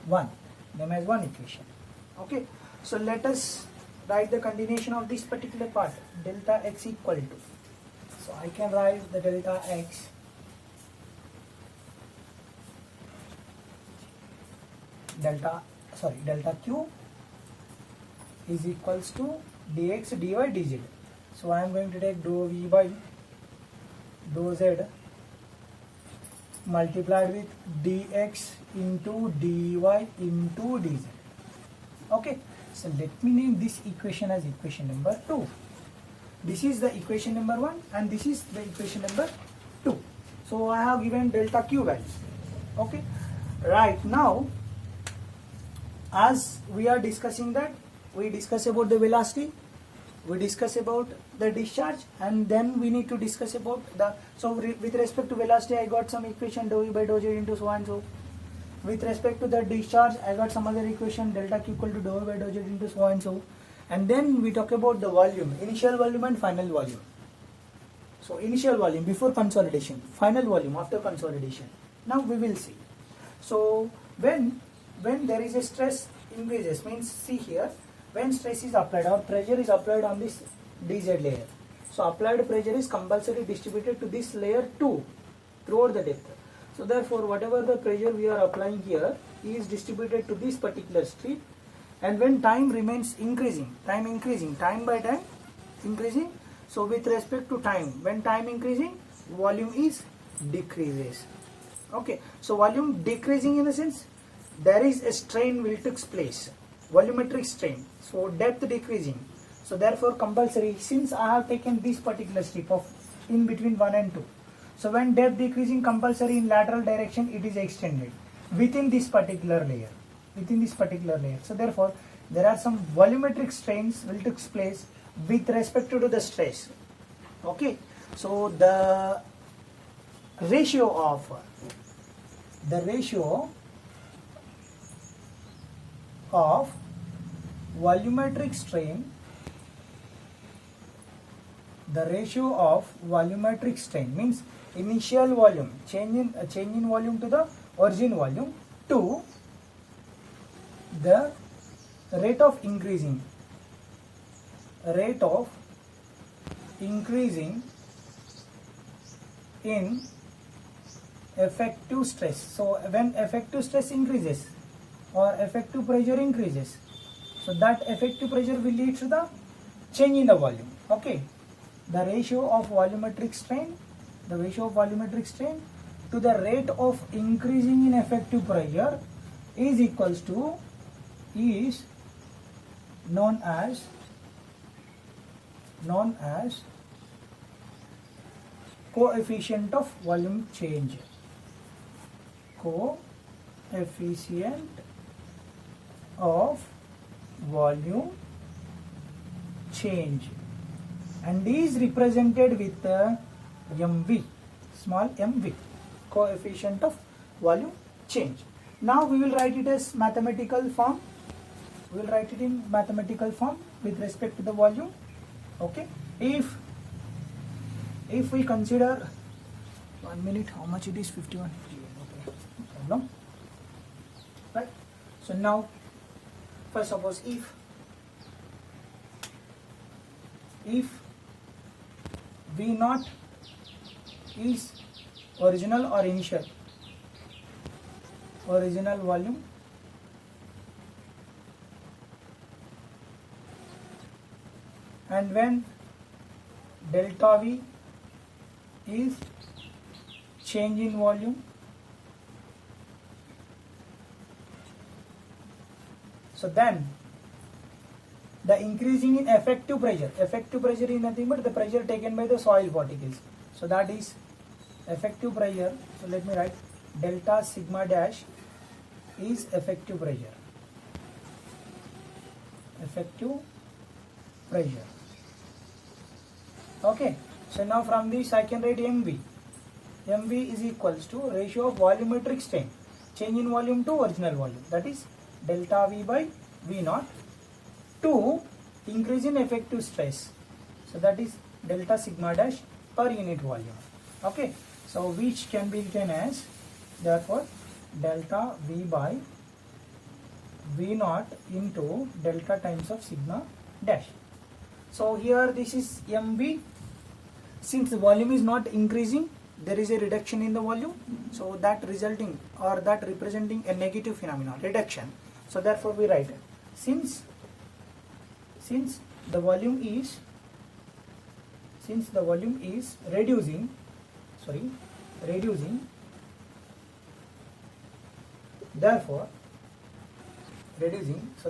S1: one equation. Okay, so let us write the continuation of this particular part, delta x equal to, so I can write the delta x delta Q is equals to dx dy dz. So I am going to take dou v by dou z multiplied with dx into dy into dz. Okay, so let me name this equation as equation number 2. This is the equation number 1 and this is the equation number 2. So I have given delta Q value. Okay, right now as we are discussing that, we discuss about the velocity, we discuss about the discharge, and then we need to discuss about the, so with respect to velocity I got some equation dou v by dou z into so and so. With respect to the discharge I got some other equation delta Q equal to dou v by dou z into so and so. And then we talk about the volume, initial volume and final volume. So initial volume before consolidation, final volume after consolidation. Now we will see. So when there is a stress increases, means see here, when stress is applied or pressure is applied on this dz layer, so applied pressure is compulsory distributed to this layer too throughout the depth. So therefore whatever the pressure we are applying here is distributed to this particular strip, and when time remains increasing, time by time increasing, so with respect to time, when time increasing, volume is decreases. Okay, so volume decreasing in the sense there is a strain will takes place, volumetric strain, so depth decreasing. So therefore compulsory, since I have taken this particular strip of in between 1 and 2, so when depth decreasing, compulsory in lateral direction it is extended within this particular layer, so therefore there are some volumetric strains will takes place with respect to the stress. Okay, so the ratio of volumetric strain, means initial volume, change in volume to the origin volume, to the rate of increasing in effective stress. So when effective stress increases or effective pressure increases, so that effective pressure will lead to the change in the volume. Okay, the ratio of volumetric strain to the rate of increasing in effective pressure is known as coefficient of volume change. Coefficient of volume change, and is represented with mv, small mv, coefficient of volume change. Now we will write it as mathematical form. We will write it in mathematical form with respect to the volume. Okay, if we consider 1 minute, how much it is? 51. Okay, no problem. Right. So now, first suppose if V naught is original or initial volume, and when delta V is change in volume, so then the increasing in effective pressure is nothing but the pressure taken by the soil particles, so that is effective pressure. So let me write delta sigma dash is effective pressure. Okay, so now from this I can write mv is equals to ratio of volumetric strain, change in volume to original volume, that is delta V by V naught, to increase in effective stress, so that is delta sigma dash per unit volume. Okay, so which can be written as, therefore, delta V by V naught into delta times of sigma dash. So here this is mv. Since the volume is not increasing, there is a reduction in the volume, so that resulting or that representing a negative phenomenon, reduction. So therefore we write it, since the volume is reducing, so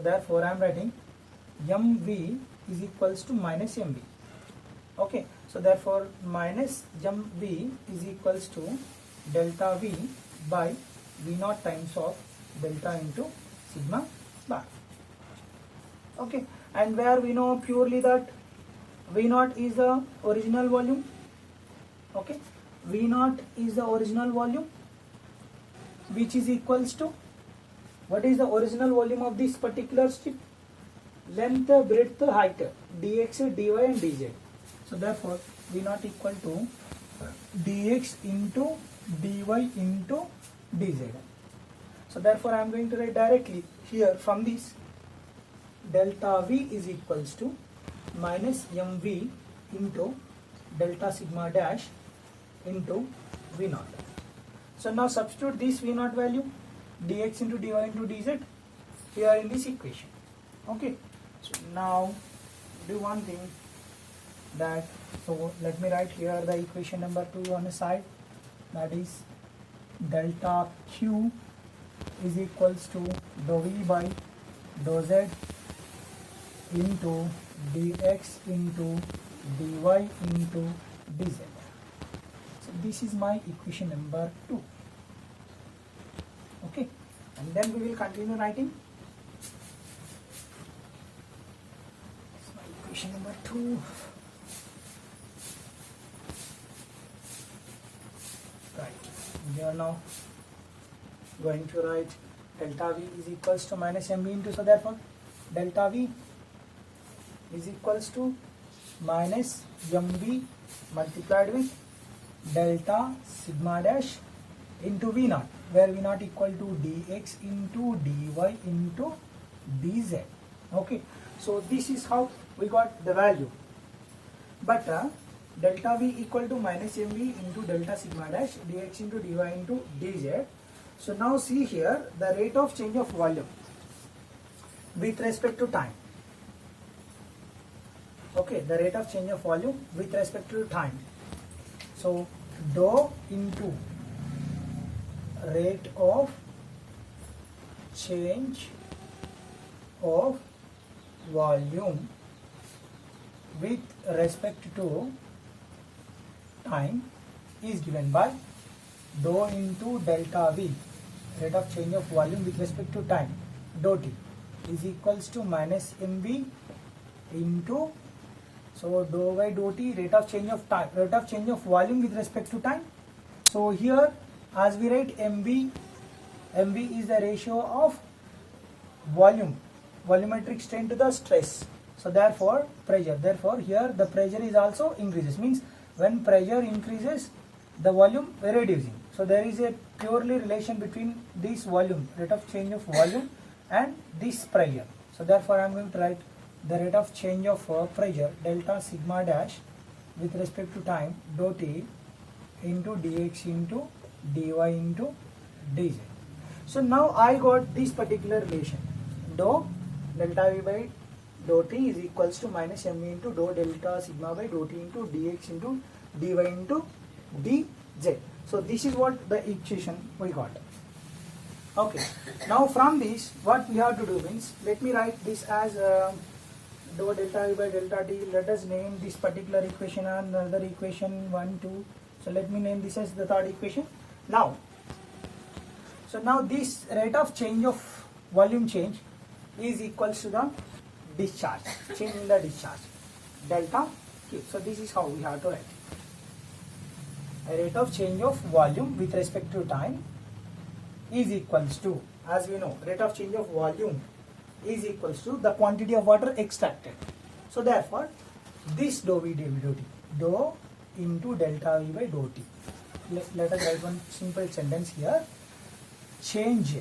S1: therefore I am writing mv is equals to minus mv. Okay, so therefore minus mv is equals to delta v by v naught times of delta into sigma bar. Okay, and where we know purely that v naught is the original volume. Okay, v naught is the original volume, which is equals to, what is the original volume of this particular strip? Length, breadth, height, dx, dy and dz. So therefore v naught equal to dx into dy into dz. So therefore I am going to write directly here from this, delta v is equals to minus mv into delta sigma dash into v naught. So now substitute this v naught value, dx into dy into dz, here in this equation. Okay, so now do one thing, that, so let me write here the equation number 2 on the side, that is delta q is equals to dou v by dou z into dx into dy into dz. So this is my equation number 2. Okay, and then we will continue writing. This is my equation number 2. Right, we are now going to write delta v is equals to minus mv into, so therefore delta v is equals to minus mv multiplied with delta sigma dash into v naught, where v naught equal to dx into dy into dz. Okay, so this is how we got the value. But delta v equal to minus mv into delta sigma dash dx into dy into dz. So now see here the rate of change of volume with respect to time. Okay, the rate of change of volume with respect to time. So dou into rate of change of volume with respect to time is given by dou into delta v, rate of change of volume with respect to time, dou t is equals to minus mv into, so dou by dou t, rate of change of time, rate of change of volume with respect to time. So here as we write mv is the ratio of volume, volumetric strain to the stress. So therefore pressure, therefore here the pressure is also increases, means when pressure increases the volume reducing. So there is a purely relation between this volume, rate of change of volume, and this pressure. So therefore I am going to write the rate of change of pressure delta sigma dash with respect to time dou t into dx into dy into dz. So now I got this particular relation, dou delta v by dou t is equals to minus mv into dou delta sigma by dou t into dx into dy into dz. So this is what the equation we got. Okay, now from this what we have to do means, let me write this as dou delta v by delta t. Let us name this particular equation and another equation 1, 2. So let me name this as the third equation. Now, so now this rate of change of volume change is equals to the discharge, change in the discharge, delta Q. So this is how we have to write. A rate of change of volume with respect to time is equals to, as we know, rate of change of volume is equals to the quantity of water extracted. So therefore this dou v dou t, dou into delta v by dou t. Let us write one simple sentence here. Change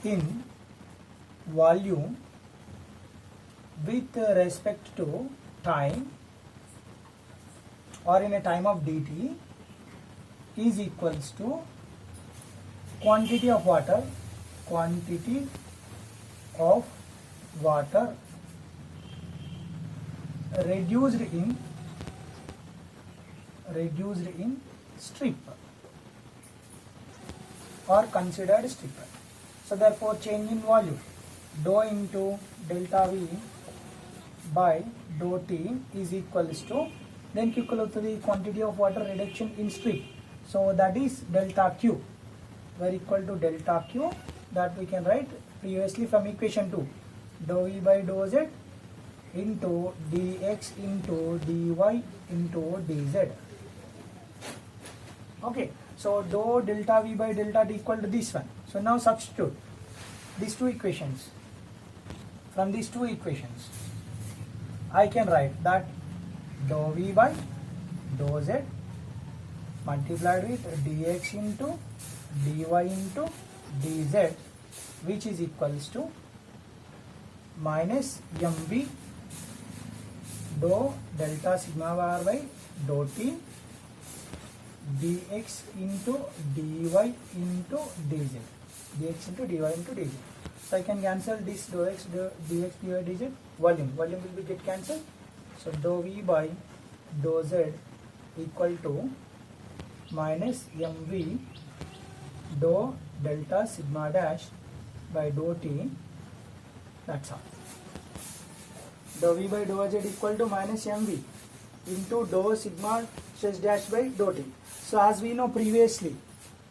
S1: in volume with respect to time or in a time of dt is equals to quantity of water reduced in strip or considered strip. So therefore change in volume dou into delta v by dou t is equals to, then equal to the quantity of water reduction in strip. So that is delta q, where equal to delta q, that we can write previously from equation 2, dou v by dou z into dx into dy into dz. Okay, so dou delta v by delta t equal to this one. So now substitute these two equations. From these two equations I can write that dou v by dou z multiplied with dx into dy into dz, which is equals to minus mv dou delta sigma bar by dou t dx into dy into dz, dx into dy into dz. So I can cancel this dou x dx dy dz, volume will be get cancelled. So dou v by dou z equal to minus mv dou delta sigma dash by dou t. That's all. Dou v by dou z equal to minus mv into dou sigma stress dash by dou t. So as we know previously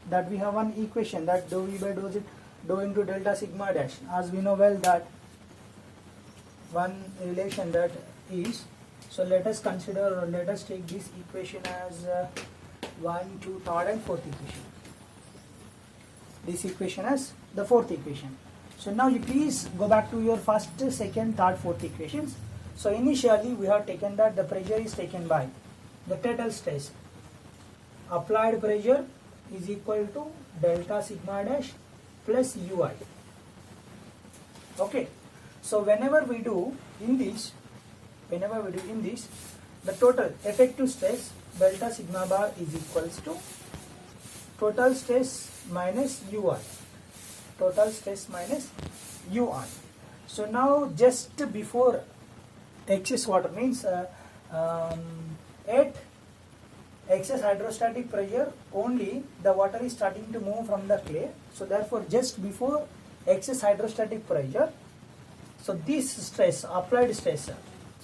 S1: that we have one equation that dou v by dou z, dou into delta sigma dash. As we know well that one relation that is, so let us consider, or let us take this equation as 1, 2, 3rd and 4th equation. This equation as the 4th equation. So now you please go back to your first, second, third, fourth equations. So initially we have taken that the pressure is taken by the total stress. Applied pressure is equal to delta sigma dash plus ui. Okay. So whenever we do in this, the total effective stress delta sigma bar is equals to total stress minus ui. Total stress minus ui. So now just before excess water means at excess hydrostatic pressure only the water is starting to move from the clay. So therefore just before excess hydrostatic pressure, so this stress, applied stress,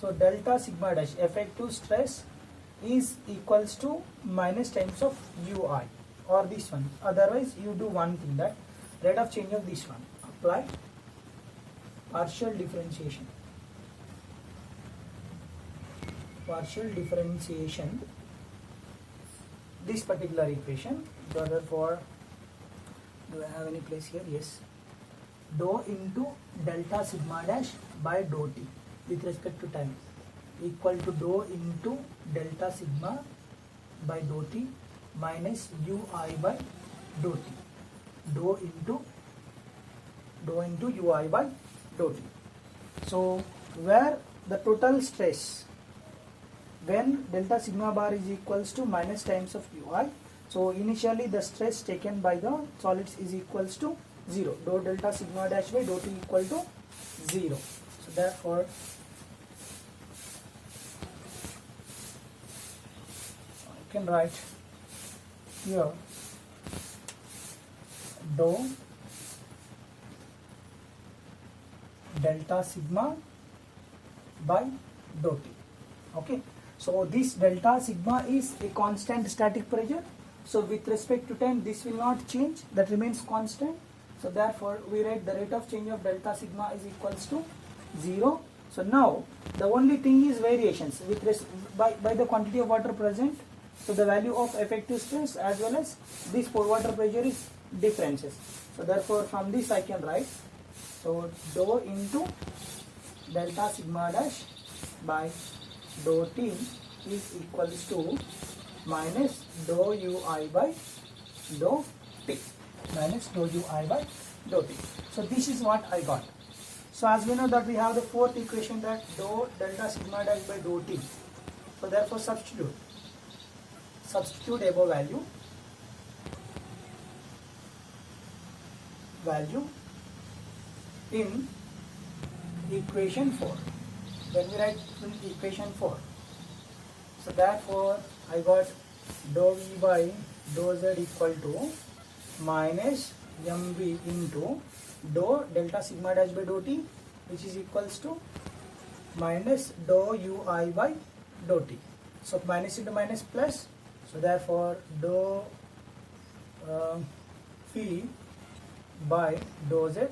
S1: so delta sigma dash effective stress is equals to minus times of ui or this one. Otherwise you do one thing, that rate of change of this one, apply partial differentiation this particular equation. Therefore, do I have any place here? Yes. Dou into delta sigma dash by dou t with respect to time equal to dou into delta sigma by dou t minus ui by dou t. Dou into ui by dou t. So where the total stress when delta sigma bar is equals to minus times of ui, so initially the stress taken by the solids is equals to 0. Dou delta sigma dash by dou t equal to 0. So therefore I can write here dou delta sigma by dou t. Okay. So this delta sigma is a constant static pressure. So with respect to time this will not change, that remains constant. So therefore we write the rate of change of delta sigma is equals to 0. So now the only thing is variations with by the quantity of water present. So the value of effective stress as well as this pore water pressure is differences. So therefore from this I can write, so dou into delta sigma dash by dou t is equals to minus dou ui by dou t. Minus dou ui by dou t. So this is what I got. So as we know that we have the 4th equation, that dou delta sigma dash by dou t. So therefore substitute above value in equation 4. When we write in equation 4, so therefore I got dou v by dou z equal to minus mv into dou delta sigma dash by dou t, which is equals to minus dou ui by dou t. So minus into minus plus, so therefore dou v by dou z,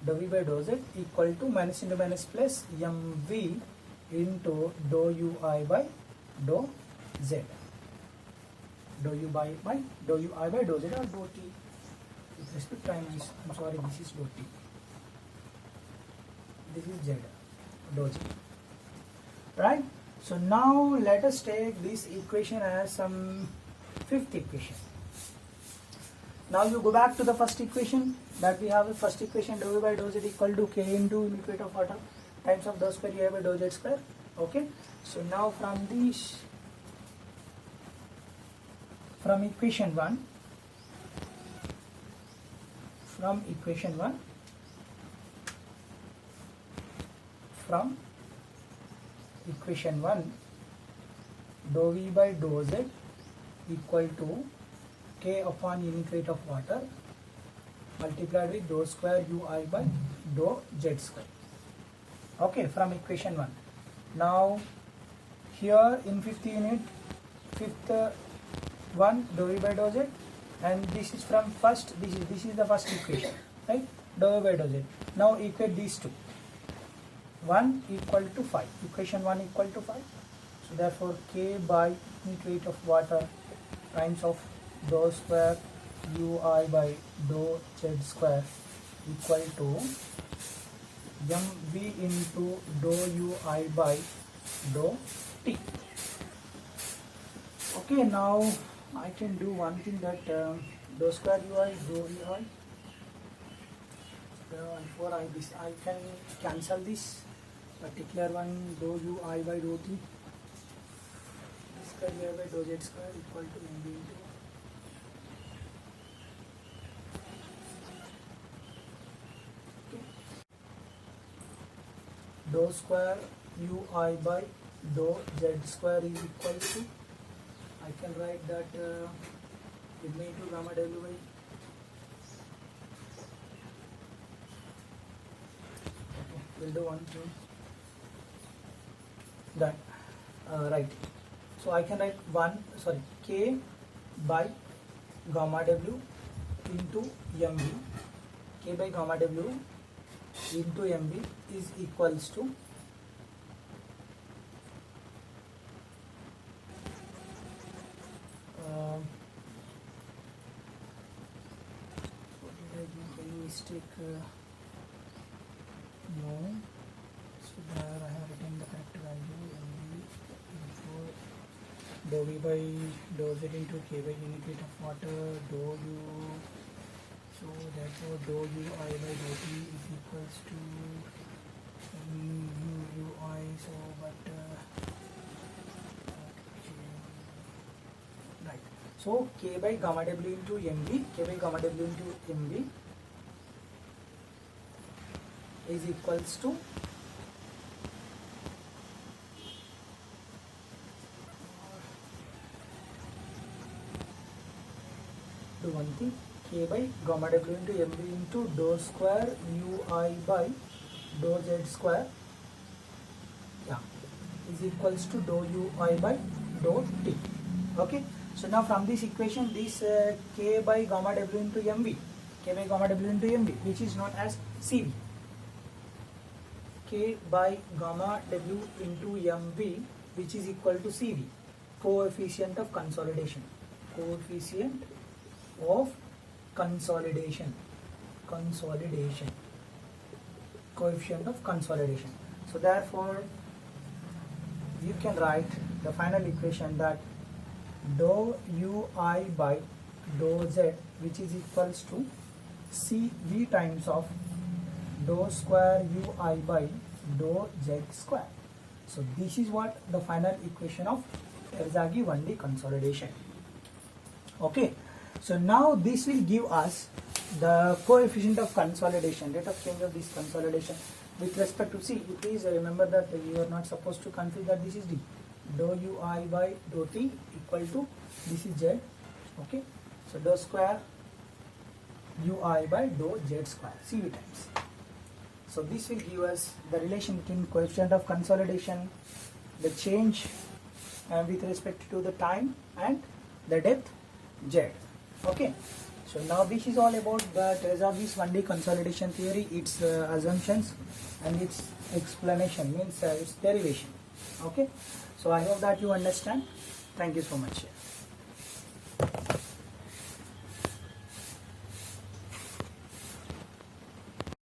S1: dou v by dou z equal to minus into minus plus mv into dou ui by dou z. Dou ui by dou z or dou t with respect to time is, I'm sorry, this is dou t, this is z, dou z, right? So now let us take this equation as some 5th equation. Now you go back to the first equation that we have. The first equation, dou v by dou z equal to k into liquid of water times of dou square ui by dou z square. Okay. So now from this, from equation 1, from equation 1 dou v by dou z equal to K upon unit weight of water multiplied with dou square ui by dou z square. Okay, from equation 1. Now here in fifth unit, fifth one dou v by dou z, and this is from first, this is the first equation, right? Dou v by dou z. Now equate these two. 1 equal to 5. Equation 1 equal to 5. So therefore K by unit weight of water times of dou square ui by dou z square equal to mv into dou ui by dou t. Okay, now I can do one thing, that dou square ui dou ui. Before I can cancel this particular one, dou ui by dou t. Square ui by dou z square equal to mv into dou square ui by dou z square is equal to, I can write that mv into gamma w by, okay, we'll do one thing, that right. So I can write K by gamma w into mv. K by gamma w into mv is equals to what did I do? Any mistake? No. So there I have written the correct value, mv into dou v by dou z into K by unit weight of water dou u. So therefore dou ui by dou t is equals to mu ui. So but right. So K by gamma w into mv, K by gamma w into mv is equals to do one thing, K by gamma w into mv into dou square ui by dou z square, yeah, is equals to dou ui by dou t. Okay, so now from this equation, this K by gamma w into mv, K by gamma w into mv, which is known as CV, K by gamma w into mv, which is equal to CV, coefficient of consolidation, coefficient of consolidation, coefficient of consolidation. So therefore you can write the final equation, that dou ui by dou z, which is equals to CV times of dou square ui by dou z square. So this is what the final equation of Terzaghi 1D consolidation. Okay, so now this will give us the coefficient of consolidation, rate of change of this consolidation with respect to C. Please remember that you are not supposed to confuse that this is D. Dou ui by dou t equal to, this is z. Okay, so dou square ui by dou z square, CV times. So this will give us the relation between coefficient of consolidation, the change with respect to the time, and the depth z. Okay, so now this is all about the Terzaghi's 1D consolidation theory, its assumptions and its explanation, means its derivation. Okay, so I hope that you understand. Thank you so much.